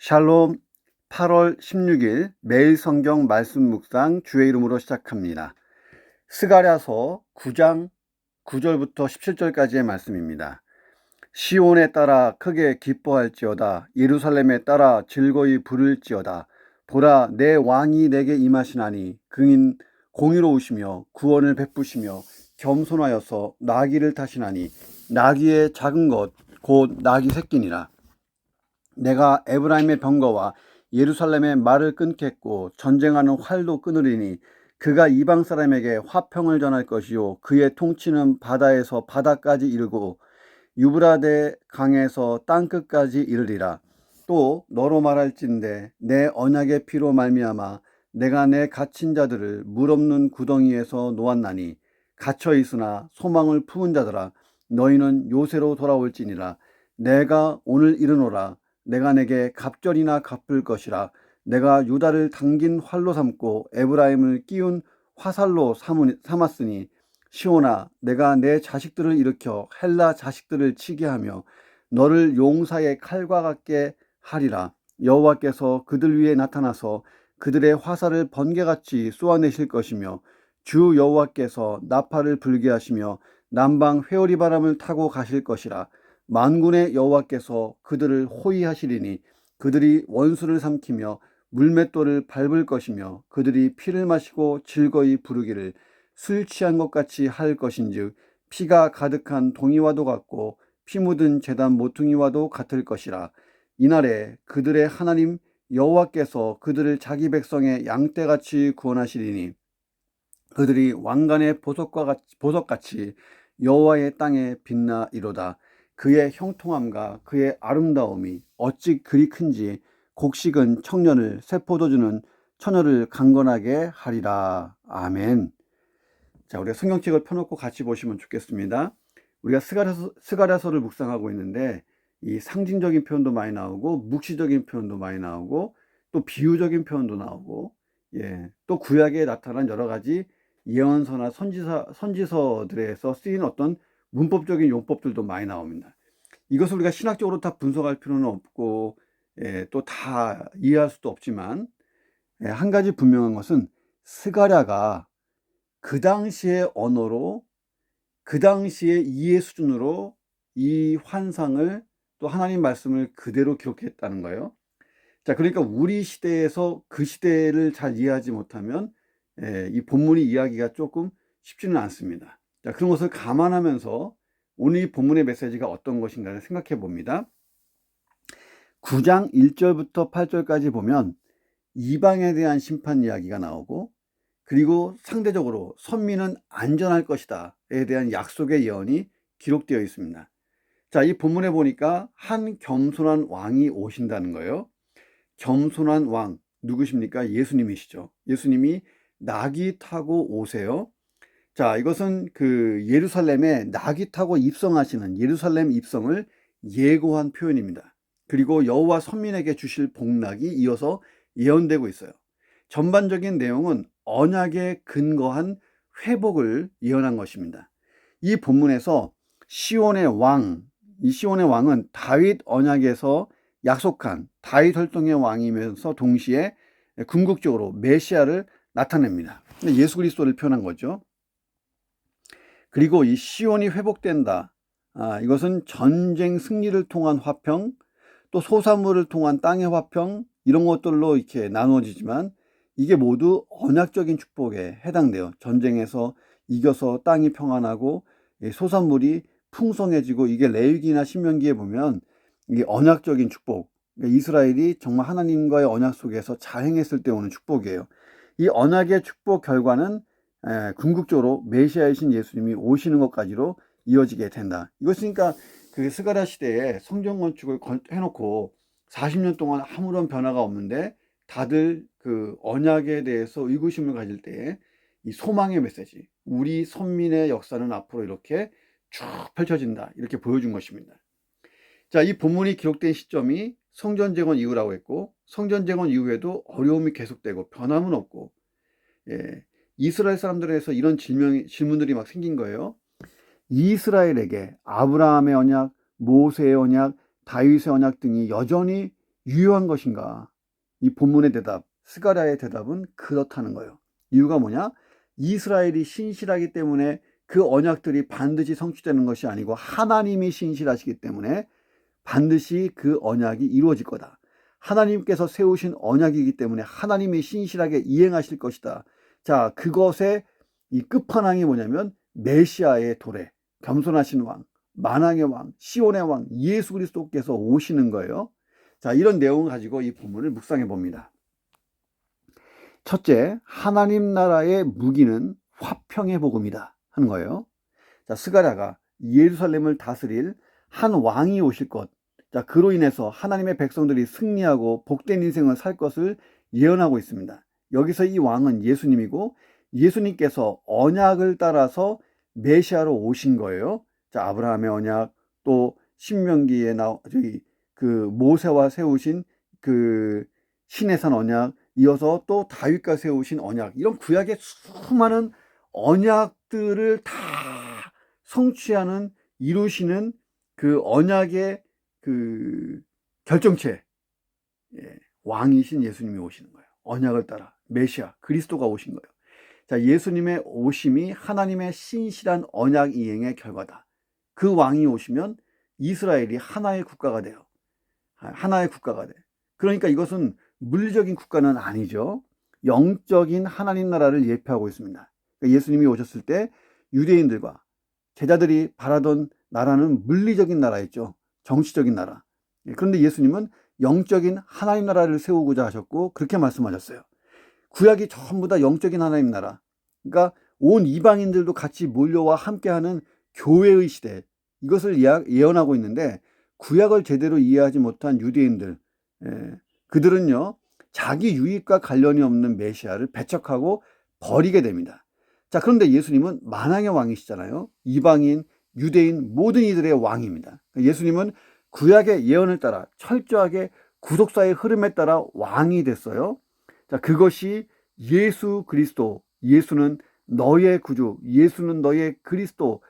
샬롬. 8월 16일 매일 성경 말씀 묵상 주의 이름으로 시작합니다. 스가랴서 9장 9절부터 17절까지의 말씀입니다. 시온에 따라 크게 기뻐할지어다. 예루살렘에 따라 즐거이 부를지어다. 보라, 내 왕이 내게 임하시나니 그는 공의로우시며 구원을 베푸시며 겸손하여서 나귀를 타시나니 나귀의 작은 것 곧 나귀 새끼니라. 내가 에브라임의 병거와 예루살렘의 말을 끊겠고 전쟁하는 활도 끊으리니 그가 이방 사람에게 화평을 전할 것이요 그의 통치는 바다에서 바다까지 이르고 유브라데 강에서 땅끝까지 이르리라. 또 너로 말할진대 내 언약의 피로 말미암아 내가 내 갇힌 자들을 물 없는 구덩이에서 놓았나니 갇혀 있으나 소망을 품은 자들아 너희는 요새로 돌아올지니라. 내가 오늘 이르노라. 내가 내게 갑절이나 갚을 것이라. 내가 유다를 당긴 활로 삼고 에브라임을 끼운 화살로 삼았으니 시온아, 내가 내 자식들을 일으켜 헬라 자식들을 치게 하며 너를 용사의 칼과 같게 하리라. 여호와께서 그들 위에 나타나서 그들의 화살을 번개같이 쏘아내실 것이며 주 여호와께서 나팔을 불게 하시며 남방 회오리 바람을 타고 가실 것이라. 만군의 여호와께서 그들을 호위하시리니 그들이 원수를 삼키며 물맷돌을 밟을 것이며 그들이 피를 마시고 즐거이 부르기를 술 취한 것 같이 할 것인즉 피가 가득한 동이와도 같고 피 묻은 제단 모퉁이와도 같을 것이라. 이날에 그들의 하나님 여호와께서 그들을 자기 백성의 양떼같이 구원하시리니 그들이 왕관의 보석같이 여호와의 땅에 빛나이로다. 그의 형통함과 그의 아름다움이 어찌 그리 큰지 곡식은 청년을 세포도주는 처녀를 강건하게 하리라. 아멘. 자, 우리가 성경책을 펴놓고 같이 보시면 좋겠습니다. 우리가 스가랴서를 묵상하고 있는데 이 상징적인 표현도 많이 나오고 묵시적인 표현도 많이 나오고 또 비유적인 표현도 나오고 또 구약에 나타난 여러 가지 예언서나 선지서들에서 쓰인 어떤 문법적인 용법들도 많이 나옵니다. 이것을 우리가 신학적으로 다 분석할 필요는 없고 또 다 이해할 수도 없지만 한 가지 분명한 것은 스가랴가 그 당시의 언어로 그 당시의 이해 수준으로 이 환상을 또 하나님 말씀을 그대로 기록했다는 거예요. 자, 그러니까 우리 시대에서 그 시대를 잘 이해하지 못하면 이 본문의 이야기가 조금 쉽지는 않습니다. 자, 그런 것을 감안하면서 오늘 이 본문의 메시지가 어떤 것인가를 생각해 봅니다. 9장 1절부터 8절까지 보면 이방에 대한 심판 이야기가 나오고 그리고 상대적으로 선민은 안전할 것이다에 대한 약속의 예언이 기록되어 있습니다. 자, 이 본문에 보니까 한 겸손한 왕이 오신다는 거예요. 겸손한 왕 누구십니까? 예수님이시죠. 예수님이 나귀 타고 오세요. 자, 이것은 그 예루살렘에 나귀 타고 입성하시는 예루살렘 입성을 예고한 표현입니다. 그리고 여호와 선민에게 주실 복락이 이어서 예언되고 있어요. 전반적인 내용은 언약에 근거한 회복을 예언한 것입니다. 이 본문에서 시온의 왕, 이 시온의 왕은 다윗 언약에서 약속한 다윗 혈통의 왕이면서 동시에 궁극적으로 메시아를 나타냅니다. 예수 그리스도를 표현한 거죠. 그리고 이 시온이 회복된다. 이것은 전쟁 승리를 통한 화평, 또 소산물을 통한 땅의 화평, 이런 것들로 이렇게 나누어지지만 이게 모두 언약적인 축복에 해당돼요. 전쟁에서 이겨서 땅이 평안하고 소산물이 풍성해지고, 이게 레위기나 신명기에 보면 이게 언약적인 축복, 그러니까 이스라엘이 정말 하나님과의 언약 속에서 잘 행했을 때 오는 축복이에요. 이 언약의 축복 결과는 궁극적으로 메시아이신 예수님이 오시는 것까지로 이어지게 된다. 이것이니까 그 스가랴 시대에 성전 건축을 해놓고 40년 동안 아무런 변화가 없는데 다들 그 언약에 대해서 의구심을 가질 때 이 소망의 메시지, 우리 선민의 역사는 앞으로 이렇게 쭉 펼쳐진다, 이렇게 보여준 것입니다. 자, 이 본문이 기록된 시점이 성전 재건 이후라고 했고, 성전 재건 이후에도 어려움이 계속되고 변함은 없고, 이스라엘 사람들에서 이런 질문들이 막 생긴 거예요. 이스라엘에게 아브라함의 언약, 모세의 언약, 다윗의 언약 등이 여전히 유효한 것인가? 이 본문의 대답, 스가랴의 대답은 그렇다는 거예요. 이유가 뭐냐? 이스라엘이 신실하기 때문에 그 언약들이 반드시 성취되는 것이 아니고 하나님이 신실하시기 때문에 반드시 그 언약이 이루어질 거다. 하나님께서 세우신 언약이기 때문에 하나님이 신실하게 이행하실 것이다. 자, 그것의 이 끝판왕이 뭐냐면 메시아의 도래, 겸손하신 왕, 만왕의 왕, 시온의 왕, 예수 그리스도께서 오시는 거예요. 자, 이런 내용을 가지고 이 본문을 묵상해 봅니다. 첫째, 하나님 나라의 무기는 화평의 복음이다 하는 거예요. 자, 스가랴가 예루살렘을 다스릴 한 왕이 오실 것, 자, 그로 인해서 하나님의 백성들이 승리하고 복된 인생을 살 것을 예언하고 있습니다. 여기서 이 왕은 예수님이고 예수님께서 언약을 따라서 메시아로 오신 거예요. 자, 아브라함의 언약, 또 신명기에 그 모세와 세우신 그 시내산 언약, 이어서 또 다윗과 세우신 언약, 이런 구약의 수많은 언약들을 다 성취하는, 이루시는 그 언약의 그 결정체, 왕이신 예수님이 오시는 거예요. 언약을 따라 메시아 그리스도가 오신 거예요. 자, 예수님의 오심이 하나님의 신실한 언약 이행의 결과다. 그 왕이 오시면 이스라엘이 하나의 국가가 돼요. 하나의 국가가 돼. 그러니까 이것은 물리적인 국가는 아니죠. 영적인 하나님 나라를 예표하고 있습니다. 그러니까 예수님이 오셨을 때 유대인들과 제자들이 바라던 나라는 물리적인 나라였죠. 정치적인 나라. 그런데 예수님은 영적인 하나님 나라를 세우고자 하셨고 그렇게 말씀하셨어요. 구약이 전부 다 영적인 하나님 나라, 그러니까 온 이방인들도 같이 몰려와 함께하는 교회의 시대, 이것을 예언하고 있는데 구약을 제대로 이해하지 못한 유대인들, 그들은요 자기 유익과 관련이 없는 메시아를 배척하고 버리게 됩니다. 자, 그런데 예수님은 만왕의 왕이시잖아요. 이방인, 유대인 모든 이들의 왕입니다. 예수님은 구약의 예언을 따라 철저하게 구속사의 흐름에 따라 왕이 됐어요. 자, 그것이 예수 그리스도, 예수는 너의 구주, 예수는 너의 그리스도,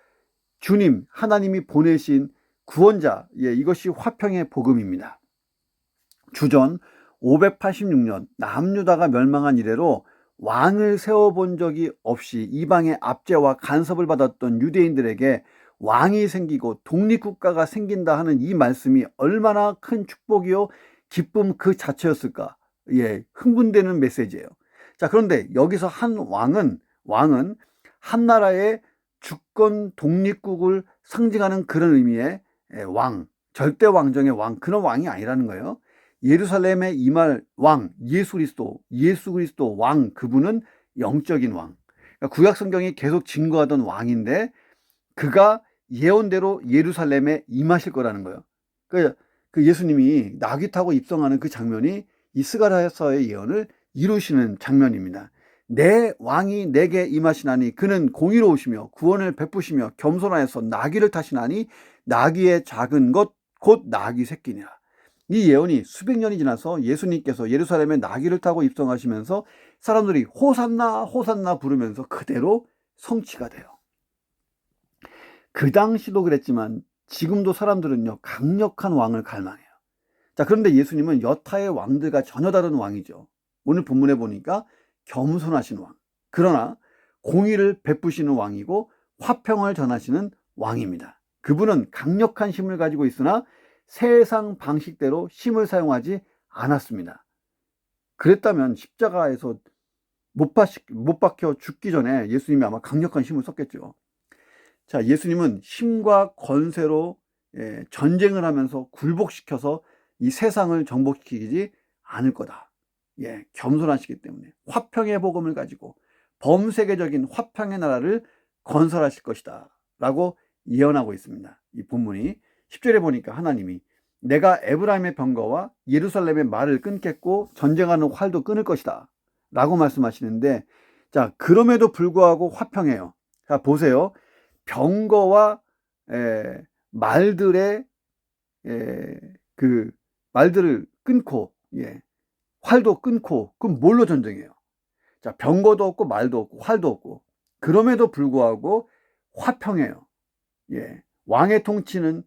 주님, 하나님이 보내신 구원자, 이것이 화평의 복음입니다. 주전 586년 남유다가 멸망한 이래로 왕을 세워본 적이 없이 이방의 압제와 간섭을 받았던 유대인들에게 왕이 생기고 독립국가가 생긴다 하는 이 말씀이 얼마나 큰 축복이요 기쁨 그 자체였을까. 흥분되는 메시지예요. 자, 그런데 여기서 한 왕은 한 나라의 주권 독립국을 상징하는 그런 의미의 왕, 절대 왕정의 왕, 그런 왕이 아니라는 거예요. 예루살렘에 임할 왕, 예수 그리스도 왕, 그분은 영적인 왕. 그러니까 구약 성경이 계속 증거하던 왕인데 그가 예언대로 예루살렘에 임하실 거라는 거예요. 그 예수님이 나귀 타고 입성하는 그 장면이 이 스가랴서의 예언을 이루시는 장면입니다. 내 왕이 내게 임하시나니 그는 공의로우시며 구원을 베푸시며 겸손하여서 나귀를 타시나니 나귀의 작은 것 곧 나귀 새끼니라. 이 예언이 수백 년이 지나서 예수님께서 예루살렘에 나귀를 타고 입성하시면서 사람들이 호산나 호산나 부르면서 그대로 성취가 돼요. 그 당시도 그랬지만 지금도 사람들은요 강력한 왕을 갈망해요. 자, 그런데 예수님은 여타의 왕들과 전혀 다른 왕이죠. 오늘 본문에 보니까 겸손하신 왕, 그러나 공의를 베푸시는 왕이고 화평을 전하시는 왕입니다. 그분은 강력한 힘을 가지고 있으나 세상 방식대로 힘을 사용하지 않았습니다. 그랬다면 십자가에서 못 박혀 죽기 전에 예수님이 아마 강력한 힘을 썼겠죠. 자, 예수님은 힘과 권세로 전쟁을 하면서 굴복시켜서 이 세상을 정복시키지 않을 거다. 겸손하시기 때문에 화평의 복음을 가지고 범세계적인 화평의 나라를 건설하실 것이다 라고 예언하고 있습니다. 이 본문이 10절에 보니까 하나님이 내가 에브라임의 병거와 예루살렘의 말을 끊겠고 전쟁하는 활도 끊을 것이다 라고 말씀하시는데, 자, 그럼에도 불구하고 화평해요. 자, 보세요. 병거와 말들의 그 말들을 끊고 활도 끊고, 그럼 뭘로 전쟁해요? 자, 병거도 없고 말도 없고 활도 없고, 그럼에도 불구하고 화평해요. 왕의 통치는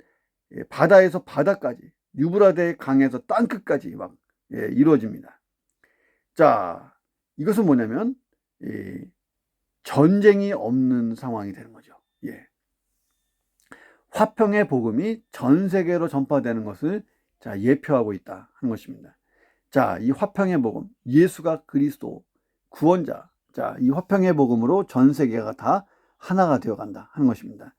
바다에서 바다까지, 유브라데 강에서 땅끝까지 막 이루어집니다. 자, 이것은 뭐냐면 전쟁이 없는 상황이 되는 거죠. 화평의 복음이 전 세계로 전파되는 것을 예표하고 있다 하는 것입니다. 자, 이 화평의 복음, 예수가 그리스도 구원자, 이 화평의 복음으로 전 세계가 다 하나가 되어간다 하는 것입니다.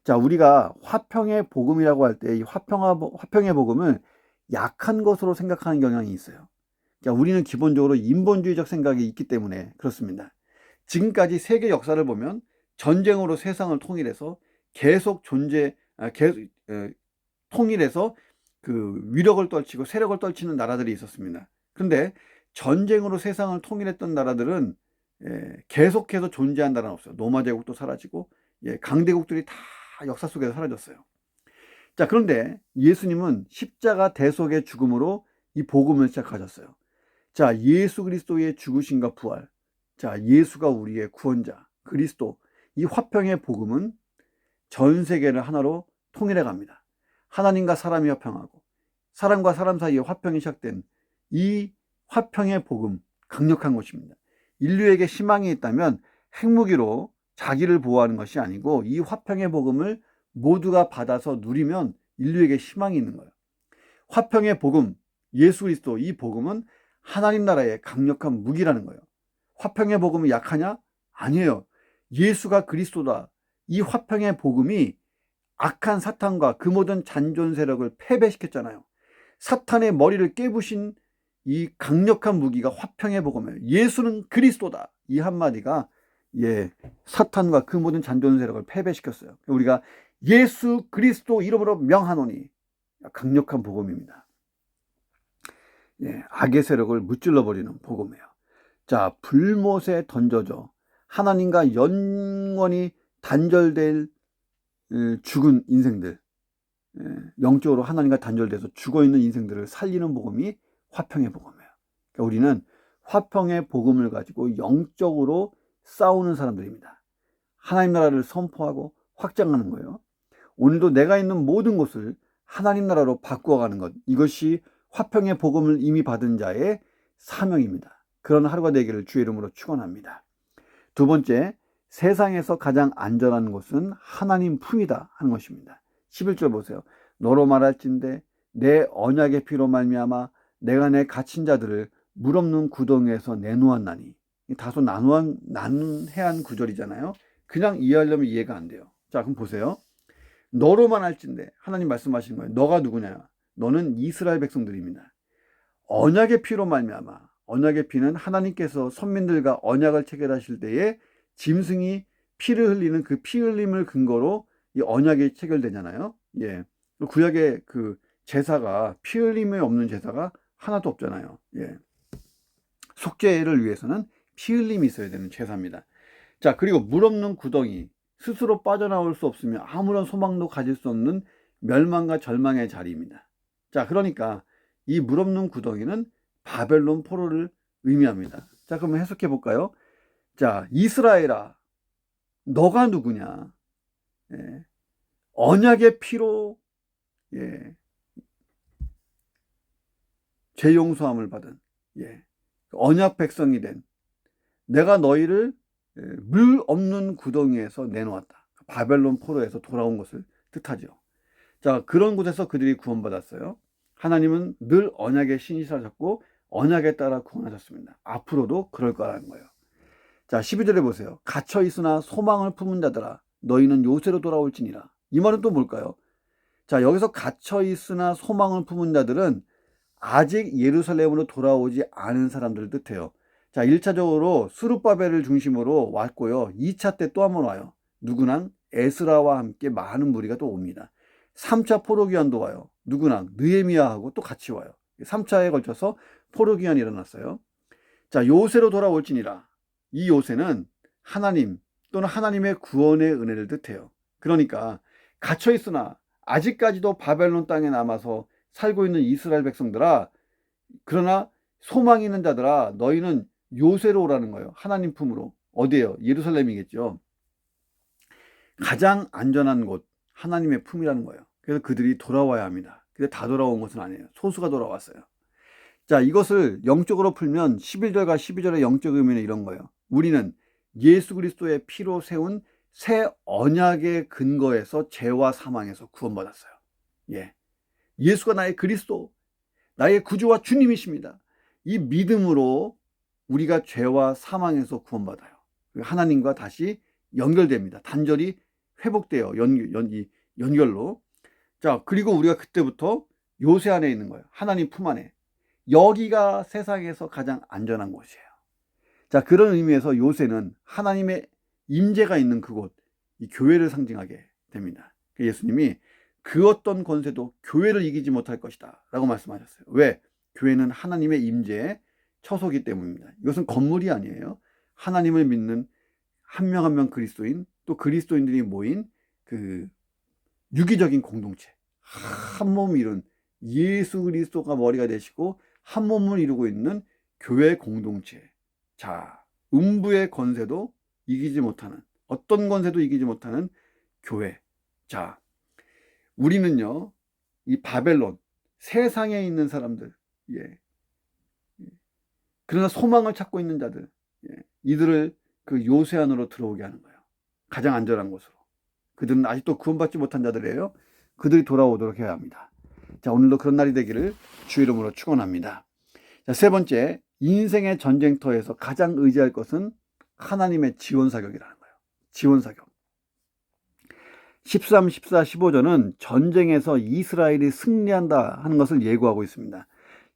자, 우리가 화평의 복음이라고 할 때 이 화평의 복음을 약한 것으로 생각하는 경향이 있어요. 자, 우리는 기본적으로 인본주의적 생각이 있기 때문에 그렇습니다. 지금까지 세계 역사를 보면 전쟁으로 세상을 통일해서 계속 통일해서 그 위력을 떨치고 세력을 떨치는 나라들이 있었습니다. 그런데 전쟁으로 세상을 통일했던 나라들은 계속해서 존재한 나라는 없어요. 로마 제국도 사라지고 강대국들이 다 역사 속에서 사라졌어요. 자, 그런데 예수님은 십자가 대속의 죽음으로 이 복음을 시작하셨어요. 자, 예수 그리스도의 죽으심과 부활, 자, 예수가 우리의 구원자, 그리스도, 이 화평의 복음은 전 세계를 하나로 통일해 갑니다. 하나님과 사람이 화평하고 사람과 사람 사이에 화평이 시작된 이 화평의 복음, 강력한 것입니다. 인류에게 희망이 있다면 핵무기로 자기를 보호하는 것이 아니고 이 화평의 복음을 모두가 받아서 누리면 인류에게 희망이 있는 거예요. 화평의 복음, 예수 그리스도, 이 복음은 하나님 나라의 강력한 무기라는 거예요. 화평의 복음이 약하냐? 아니에요. 예수가 그리스도다. 이 화평의 복음이 악한 사탄과 그 모든 잔존 세력을 패배시켰잖아요. 사탄의 머리를 깨부신 이 강력한 무기가 화평의 복음이에요. 예수는 그리스도다. 이 한마디가 사탄과 그 모든 잔존 세력을 패배시켰어요. 우리가 예수 그리스도 이름으로 명하노니, 강력한 복음입니다. 악의 세력을 무찔러 버리는 복음이에요. 자, 불못에 던져져 하나님과 영원히 단절될 죽은 인생들, 영적으로 하나님과 단절돼서 죽어있는 인생들을 살리는 복음이 화평의 복음이에요. 그러니까 우리는 화평의 복음을 가지고 영적으로 싸우는 사람들입니다. 하나님 나라를 선포하고 확장하는 거예요. 오늘도 내가 있는 모든 곳을 하나님 나라로 바꾸어가는 것, 이것이 화평의 복음을 이미 받은 자의 사명입니다. 그런 하루가 되기를 주의 이름으로 축원합니다. 두 번째, 세상에서 가장 안전한 곳은 하나님 품이다 하는 것입니다. 11절 보세요. 너로 말할진대 내 언약의 피로 말미암아 내가 내 갇힌 자들을 물 없는 구덩이에서 내놓았나니. 다소 난해한 구절이잖아요. 그냥 이해하려면 이해가 안 돼요. 자, 그럼 보세요. 너로만 할진대, 하나님 말씀하신 거예요. 너가 누구냐? 너는 이스라엘 백성들입니다. 언약의 피로 말미암아, 언약의 피는 하나님께서 선민들과 언약을 체결하실 때에 짐승이 피를 흘리는 그 피 흘림을 근거로 이 언약이 체결되잖아요. 구약의 그 제사가 피 흘림이 없는 제사가 하나도 없잖아요. 속죄를 위해서는 피 흘림이 있어야 되는 제사입니다. 자, 그리고 물 없는 구덩이, 스스로 빠져나올 수 없으며 아무런 소망도 가질 수 없는 멸망과 절망의 자리입니다. 자, 그러니까 이 물 없는 구덩이는 바벨론 포로를 의미합니다. 자, 그럼 해석해 볼까요? 자, 이스라엘아, 너가 누구냐? 언약의 피로 죄 용서함을 받은 언약 백성이 된 내가 너희를 물 없는 구덩이에서 내놓았다. 바벨론 포로에서 돌아온 것을 뜻하죠. 자, 그런 곳에서 그들이 구원받았어요. 하나님은 늘 언약의 신이시라셨고 언약에 따라 구원하셨습니다. 앞으로도 그럴 거라는 거예요. 자, 12절에 보세요. 갇혀 있으나 소망을 품은 자들아 너희는 요새로 돌아올지니라. 이 말은 또 뭘까요? 자, 여기서 갇혀 있으나 소망을 품은 자들은 아직 예루살렘으로 돌아오지 않은 사람들을 뜻해요. 자, 1차적으로 스룹바벨을 중심으로 왔고요. 2차 때 또 한 번 와요. 누구랑? 에스라와 함께 많은 무리가 또 옵니다. 3차 포로기환도 와요. 누구랑? 느헤미야하고 또 같이 와요. 3차에 걸쳐서 포로기환이 일어났어요. 자, 요새로 돌아올지니라. 이 요새는 하나님 또는 하나님의 구원의 은혜를 뜻해요. 그러니까 갇혀 있으나 아직까지도 바벨론 땅에 남아서 살고 있는 이스라엘 백성들아, 그러나 소망 있는 자들아 너희는 요새로 오라는 거예요. 하나님 품으로. 어디예요? 예루살렘이겠죠. 가장 안전한 곳, 하나님의 품이라는 거예요. 그래서 그들이 돌아와야 합니다. 근데 다 돌아온 것은 아니에요. 소수가 돌아왔어요. 자, 이것을 영적으로 풀면 11절과 12절의 영적 의미는 이런 거예요. 우리는 예수 그리스도의 피로 세운 새 언약의 근거에서 죄와 사망에서 구원받았어요. 예. 예수가 나의 그리스도, 나의 구주와 주님이십니다. 이 믿음으로 우리가 죄와 사망에서 구원받아요. 하나님과 다시 연결됩니다. 단절이 회복돼요. 연결로. 자, 그리고 우리가 그때부터 요새 안에 있는 거예요. 하나님 품 안에. 여기가 세상에서 가장 안전한 곳이에요. 자, 그런 의미에서 요새는 하나님의 임재가 있는 그곳, 이 교회를 상징하게 됩니다. 예수님이 그 어떤 권세도 교회를 이기지 못할 것이다 라고 말씀하셨어요. 왜? 교회는 하나님의 임재의 처소이기 때문입니다. 이것은 건물이 아니에요. 하나님을 믿는 한 명 한 명 그리스도인, 또 그리스도인들이 모인 그 유기적인 공동체, 한 몸 이룬 예수 그리스도가 머리가 되시고 한 몸을 이루고 있는 교회 공동체. 자, 음부의 권세도 이기지 못하는, 어떤 권세도 이기지 못하는 교회. 자, 우리는요, 이 바벨론, 세상에 있는 사람들, 예. 그러나 소망을 찾고 있는 자들, 예. 이들을 그 요새 안으로 들어오게 하는 거예요. 가장 안전한 곳으로. 그들은 아직도 구원받지 못한 자들이에요. 그들이 돌아오도록 해야 합니다. 자, 오늘도 그런 날이 되기를 주 이름으로 축원합니다. 자, 세 번째, 인생의 전쟁터에서 가장 의지할 것은 하나님의 지원사격이라는 거예요. 지원사격. 13, 14, 15절은 전쟁에서 이스라엘이 승리한다 하는 것을 예고하고 있습니다.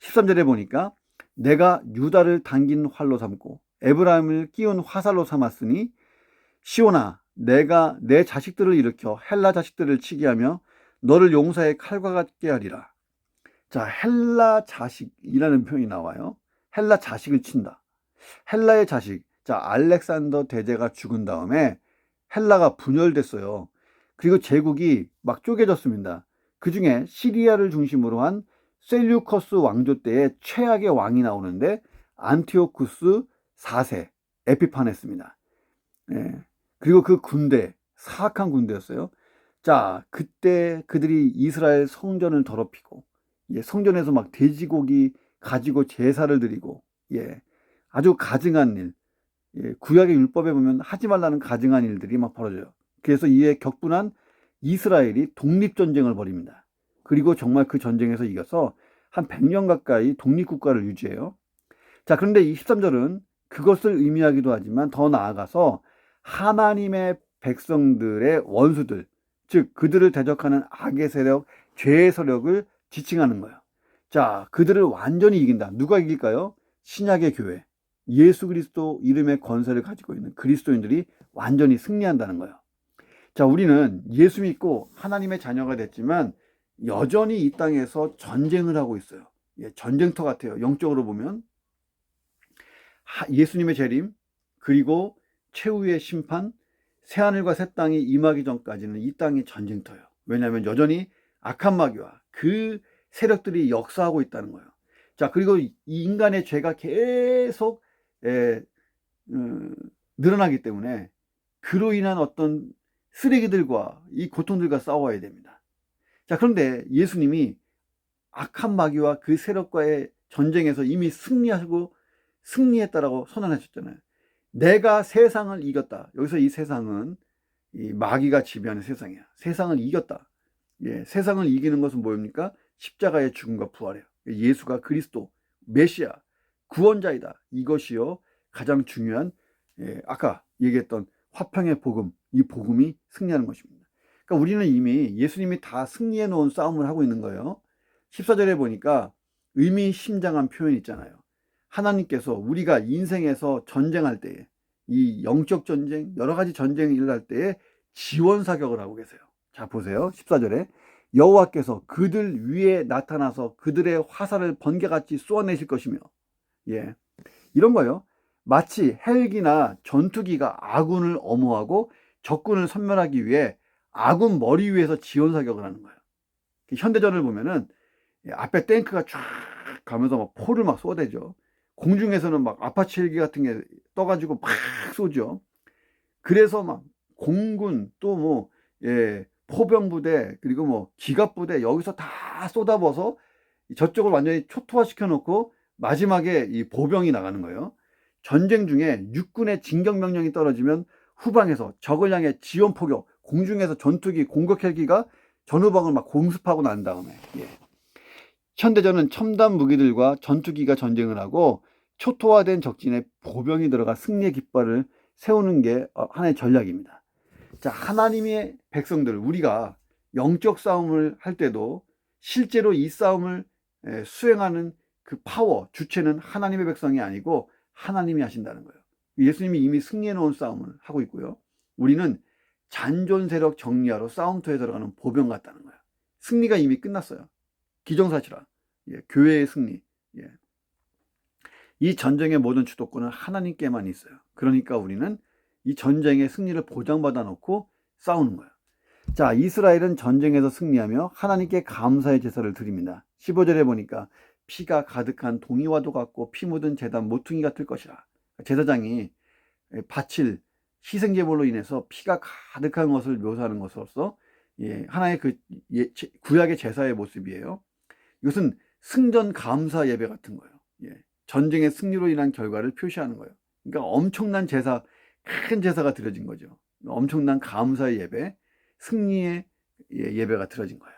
13절에 보니까 내가 유다를 당긴 활로 삼고 에브라임을 끼운 화살로 삼았으니 시온아 내가 내 자식들을 일으켜 헬라 자식들을 치게 하며 너를 용사의 칼과 같게 하리라. 자, 헬라 자식이라는 표현이 나와요. 헬라 자식을 친다. 헬라의 자식. 자, 알렉산더 대제가 죽은 다음에 헬라가 분열됐어요. 그리고 제국이 막 쪼개졌습니다. 그 중에 시리아를 중심으로 한 셀류커스 왕조 때의 최악의 왕이 나오는데 안티오쿠스 4세 에피파네스입니다. 예. 그리고 그 군대, 사악한 군대였어요. 자, 그때 그들이 이스라엘 성전을 더럽히고, 예, 성전에서 막 돼지고기 가지고 제사를 드리고, 예, 아주 가증한 일, 예, 구약의 율법에 보면 하지 말라는 가증한 일들이 막 벌어져요. 그래서 이에 격분한 이스라엘이 독립전쟁을 벌입니다. 그리고 정말 그 전쟁에서 이겨서 한 100년 가까이 독립국가를 유지해요. 자, 그런데 이 13절은 그것을 의미하기도 하지만 더 나아가서 하나님의 백성들의 원수들, 즉 그들을 대적하는 악의 세력, 죄의 세력을 지칭하는 거예요. 자, 그들을 완전히 이긴다. 누가 이길까요? 신약의 교회, 예수 그리스도 이름의 권세를 가지고 있는 그리스도인들이 완전히 승리한다는 거예요. 자, 우리는 예수 믿고 하나님의 자녀가 됐지만 여전히 이 땅에서 전쟁을 하고 있어요. 예, 전쟁터 같아요. 영적으로 보면 예수님의 재림, 그리고 최후의 심판, 새하늘과 새 땅이 임하기 전까지는 이 땅이 전쟁터예요. 왜냐하면 여전히 악한 마귀와 그 세력들이 역사하고 있다는 거예요. 자, 그리고 이 인간의 죄가 계속 늘어나기 때문에 그로 인한 어떤 쓰레기들과 이 고통들과 싸워야 됩니다. 자, 그런데 예수님이 악한 마귀와 그 세력과의 전쟁에서 이미 승리했다라고 선언하셨잖아요. 내가 세상을 이겼다. 여기서 이 세상은 이 마귀가 지배하는 세상이야. 세상을 이겼다. 예, 세상을 이기는 것은 뭐입니까? 십자가의 죽음과 부활이에요. 예수가 그리스도, 메시아, 구원자이다. 이것이요 가장 중요한, 예, 아까 얘기했던 화평의 복음, 이 복음이 승리하는 것입니다. 그러니까 우리는 이미 예수님이 다 승리해 놓은 싸움을 하고 있는 거예요. 14절에 보니까 의미심장한 표현이 있잖아요. 하나님께서 우리가 인생에서 전쟁할 때에, 이 영적 전쟁, 여러 가지 전쟁이 일어날 때에 지원 사격을 하고 계세요. 자, 보세요. 14절에 여호와께서 그들 위에 나타나서 그들의 화살을 번개같이 쏘아내실 것이며, 예, 이런 거예요. 마치 헬기나 전투기가 아군을 엄호하고 적군을 섬멸하기 위해 아군 머리 위에서 지원 사격을 하는 거예요. 현대전을 보면은 앞에 탱크가 쫙 가면서 막 포를 막 쏘대죠. 공중에서는 막 아파치 헬기 같은 게 떠가지고 막 쏘죠. 그래서 막 공군 또 뭐, 예, 포병부대 그리고 뭐 기갑부대 여기서 다 다 쏟아부어서 저쪽을 완전히 초토화시켜 놓고 마지막에 이 보병이 나가는 거예요. 전쟁 중에 육군의 진격 명령이 떨어지면 후방에서 적을 향해 지원 포격, 공중에서 전투기, 공격 헬기가 전후방을 막 공습하고 난 다음에, 현대전은 첨단 무기들과 전투기가 전쟁을 하고 초토화된 적진에 보병이 들어가 승리의 깃발을 세우는 게 하나의 전략입니다. 자, 하나님의 백성들, 우리가 영적 싸움을 할 때도 실제로 이 싸움을 수행하는 그 파워, 주체는 하나님의 백성이 아니고 하나님이 하신다는 거예요. 예수님이 이미 승리해 놓은 싸움을 하고 있고요. 우리는 잔존 세력 정리하러 싸움터에 들어가는 보병 같다는 거예요. 승리가 이미 끝났어요. 기정사실화. 교회의 승리. 이 전쟁의 모든 주도권은 하나님께만 있어요. 그러니까 우리는 이 전쟁의 승리를 보장받아 놓고 싸우는 거예요. 자, 이스라엘은 전쟁에서 승리하며 하나님께 감사의 제사를 드립니다. 15절에 보니까 피가 가득한 동이와도 같고 피 묻은 제단 모퉁이 같을 것이라. 제사장이 바칠 희생제물로 인해서 피가 가득한 것을 묘사하는 것으로서 하나의 그 구약의 제사의 모습이에요. 이것은 승전 감사 예배 같은 거예요. 전쟁의 승리로 인한 결과를 표시하는 거예요. 그러니까 엄청난 제사, 큰 제사가 드려진 거죠. 엄청난 감사의 예배, 승리의 예배가 드려진 거예요.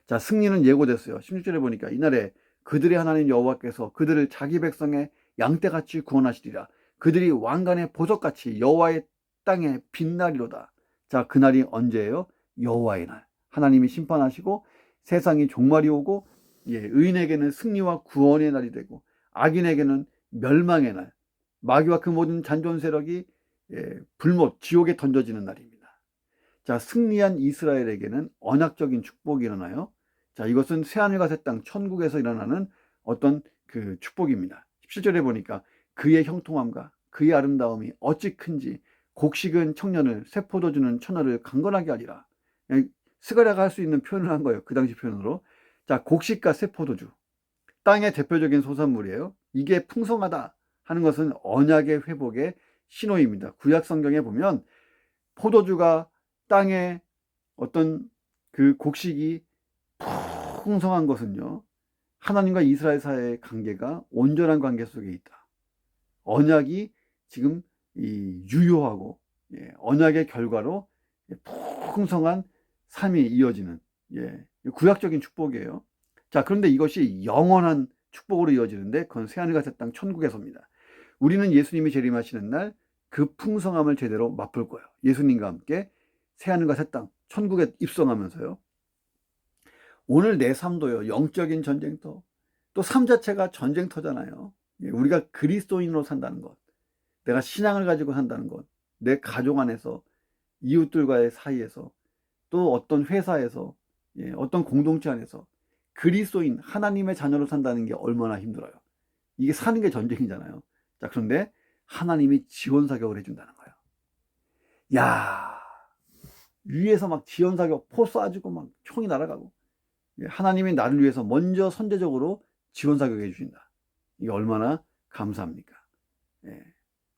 자, 승리는 예고됐어요. 16절에 보니까 이날에 그들의 하나님 여호와께서 그들을 자기 백성의 양떼같이 구원하시리라. 그들이 왕관의 보석같이 여호와의 땅에 빛나리로다. 자, 그날이 언제예요? 여호와의 날. 하나님이 심판하시고 세상이 종말이 오고 의인에게는 승리와 구원의 날이 되고 악인에게는 멸망의 날, 마귀와 그 모든 잔존 세력이 불못 지옥에 던져지는 날입니다. 자, 승리한 이스라엘에게는 언약적인 축복이 일어나요. 자, 이것은 새하늘과 새 땅 천국에서 일어나는 어떤 그 축복입니다. 17절에 보니까 그의 형통함과 그의 아름다움이 어찌 큰지 곡식은 청년을 새 포도주는 처녀를 강건하게 하리라. 스가랴가 할 수 있는 표현을 한 거예요. 그 당시 표현으로. 자, 곡식과 새 포도주, 땅의 대표적인 소산물이에요. 이게 풍성하다 하는 것은 언약의 회복의 신호입니다. 구약 성경에 보면 포도주가 땅에 어떤 그 곡식이 풍성한 것은요, 하나님과 이스라엘 사이의 관계가 온전한 관계 속에 있다. 언약이 지금 유효하고 언약의 결과로 풍성한 삶이 이어지는 구약적인 축복이에요. 자, 그런데 이것이 영원한 축복으로 이어지는데 그건 새하늘과 새 땅 천국에서입니다. 우리는 예수님이 재림하시는 날 그 풍성함을 제대로 맛볼 거예요. 예수님과 함께 새하늘과 새 땅 천국에 입성하면서요. 오늘 내 삶도요, 영적인 전쟁터, 또 삶 자체가 전쟁터잖아요. 우리가 그리스도인으로 산다는 것, 내가 신앙을 가지고 산다는 것, 내 가족 안에서, 이웃들과의 사이에서, 또 어떤 회사에서, 어떤 공동체 안에서 그리스도인, 하나님의 자녀로 산다는 게 얼마나 힘들어요. 이게 사는 게 전쟁이잖아요. 자, 그런데 하나님이 지원 사격을 해준다는 거예요. 야, 위에서 막 지원 사격, 포 쏴주고 막 총이 날아가고, 하나님이 나를 위해서 먼저 선제적으로 지원 사격해 주신다. 이게 얼마나 감사합니까?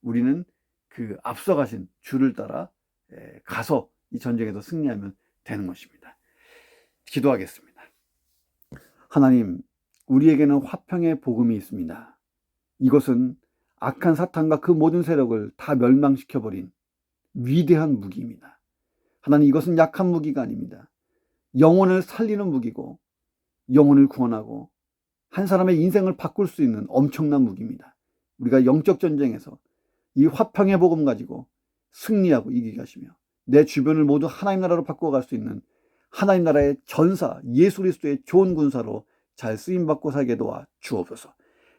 우리는 그 앞서가신 주를 따라 가서 이 전쟁에서 승리하면 되는 것입니다. 기도하겠습니다. 하나님, 우리에게는 화평의 복음이 있습니다. 이것은 악한 사탄과 그 모든 세력을 다 멸망시켜버린 위대한 무기입니다. 하나님, 이것은 약한 무기가 아닙니다. 영혼을 살리는 무기고 영혼을 구원하고 한 사람의 인생을 바꿀 수 있는 엄청난 무기입니다. 우리가 영적 전쟁에서 이 화평의 복음 가지고 승리하고 이기게 하시며 내 주변을 모두 하나님 나라로 바꿔갈 수 있는 하나님 나라의 전사, 예수 그리스도의 좋은 군사로 잘 쓰임받고 살게 도와 주옵소서.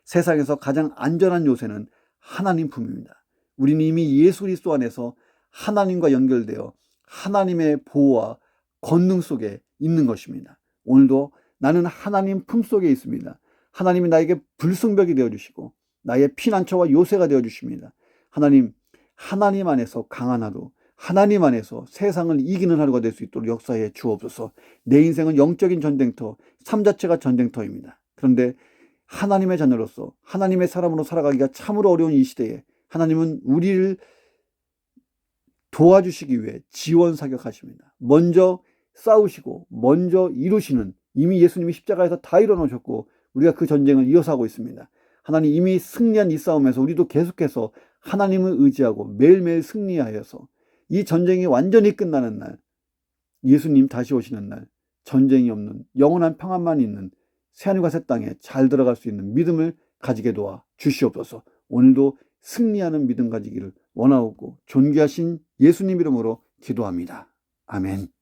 세상에서 가장 안전한 요새는 하나님 품입니다. 우리는 이미 예수 그리스도 안에서 하나님과 연결되어 하나님의 보호와 권능 속에 있는 것입니다. 오늘도 나는 하나님 품속에 있습니다. 하나님이 나에게 불성벽이 되어주시고 나의 피난처와 요새가 되어주십니다. 하나님, 하나님 안에서 강한 하루, 하나님 안에서 세상을 이기는 하루가 될 수 있도록 역사해 주옵소서. 내 인생은 영적인 전쟁터, 삶 자체가 전쟁터입니다. 그런데 하나님의 자녀로서 하나님의 사람으로 살아가기가 참으로 어려운 이 시대에 하나님은 우리를 도와주시기 위해 지원 사격하십니다. 먼저 싸우시고 먼저 이루시는 이미 예수님이 십자가에서 다 이뤄놓으셨고 우리가 그 전쟁을 이어서 하고 있습니다. 하나님 이미 승리한 이 싸움에서 우리도 계속해서 하나님을 의지하고 매일매일 승리하여서 이 전쟁이 완전히 끝나는 날, 예수님 다시 오시는 날, 전쟁이 없는 영원한 평안만 있는 새하늘과 새 땅에 잘 들어갈 수 있는 믿음을 가지게 도와 주시옵소서. 오늘도 승리하는 믿음 가지기를 원하옵고 존귀하신 예수님 이름으로 기도합니다. 아멘.